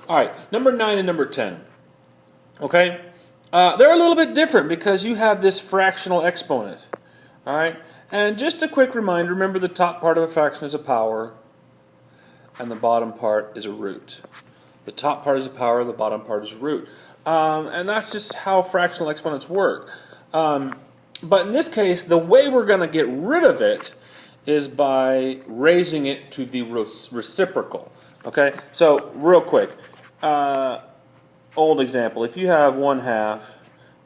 All right, number 9 and number 10. Okay, they're a little bit different because you have this fractional exponent. All right, and just a quick reminder, remember the top part of a fraction is a power and the bottom part is a root. The top part is a power, the bottom part is a root. And that's just how fractional exponents work. But in this case, the way we're going to get rid of it is by raising it to the reciprocal. Okay, so real quick, old example, if you have 1/2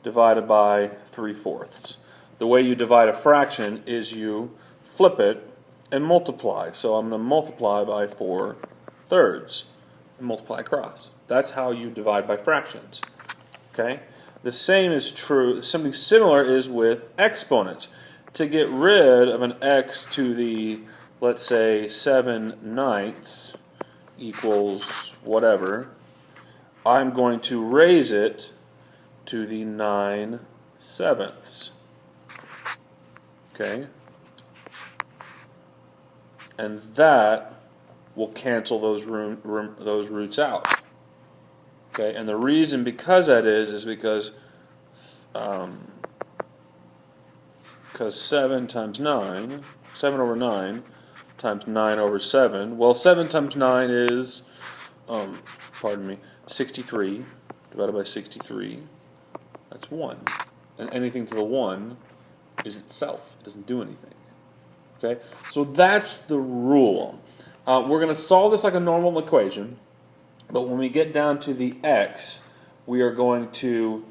divided by 3/4, the way you divide a fraction is you flip it and multiply. So I'm going to multiply by 4/3 and multiply across. That's how you divide by fractions. Okay, the same is true, something similar is with exponents. To get rid of an x to the, let's say, 7/9 equals whatever, I'm going to raise it to the 9/7. Okay? And that will cancel those roots out. Okay? And the reason because that is because 7 times 9, 7 over 9 times 9 over 7. Well, 7 times 9 is, 63 divided by 63. That's 1. And anything to the 1 is itself. It doesn't do anything. Okay? So that's the rule. We're going to solve this like a normal equation, but when we get down to the x, we are going to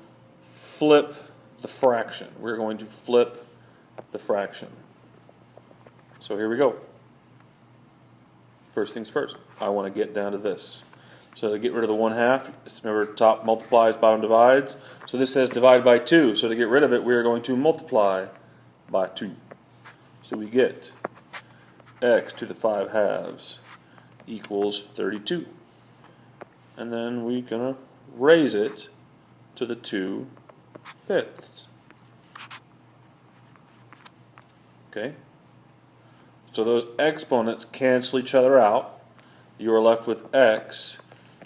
flip the fraction. We're going to flip the fraction. So here we go. First things first, I want to get down to this. So to get rid of the 1/2, remember top multiplies, bottom divides. So this says divide by 2. So to get rid of it, we are going to multiply by 2. So we get x to the 5/2 equals 32. And then we're going to raise it to the 2/5. Okay? So those exponents cancel each other out. You are left with x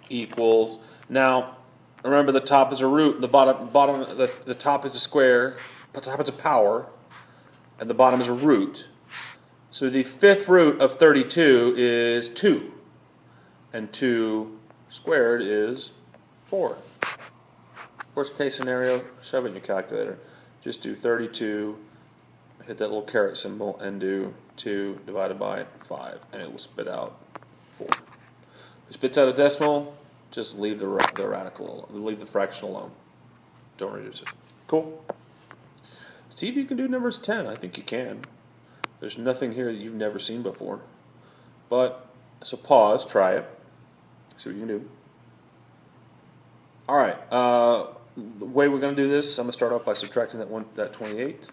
equals, now remember the top is a root, the the top is a square, the top is a power, and the bottom is a root. So the 5th root of 32 is 2, and 2 squared is 4. Worst case scenario, shove it in your calculator. Just do 32, hit that little caret symbol, and do 2 divided by 5, and it will spit out 4. If it spits out a decimal, just leave the radical alone, leave the fraction alone. Don't reduce it. Cool? See if you can do numbers 10. I think you can. There's nothing here that you've never seen before. But, so pause, try it, see what you can do. Alright, the way we're going to do this, I'm going to start off by subtracting that 28.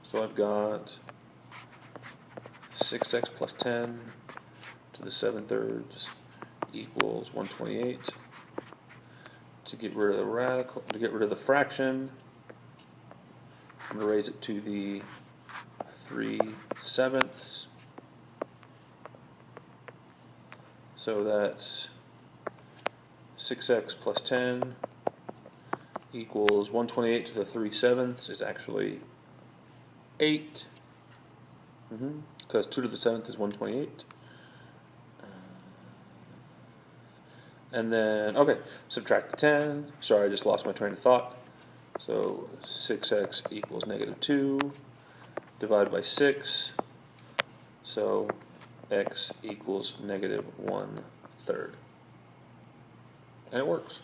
So I've got 6x plus 10 to the 7/3 equals 128. To get rid of the radical, to get rid of the fraction, I'm going to raise it to the 3/7. So that's 6x plus 10 equals 128 to the 3/7 is actually 8. Because 2 to the 7th is 128. And then, okay, subtract the 10. Sorry, I just lost my train of thought. So 6x equals -2. Divide by 6. So x equals -1/3. And it works.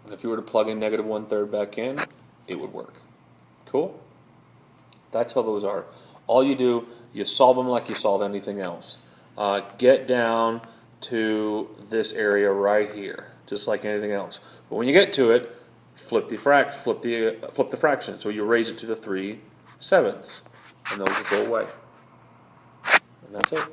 And if you were to plug in -1/3 back in, it would work. Cool? That's how those are. All you do, you solve them like you solve anything else. Get down to this area right here, just like anything else. But when you get to it, flip the fraction. So you raise it to the 3/7, and those will go away. And that's it.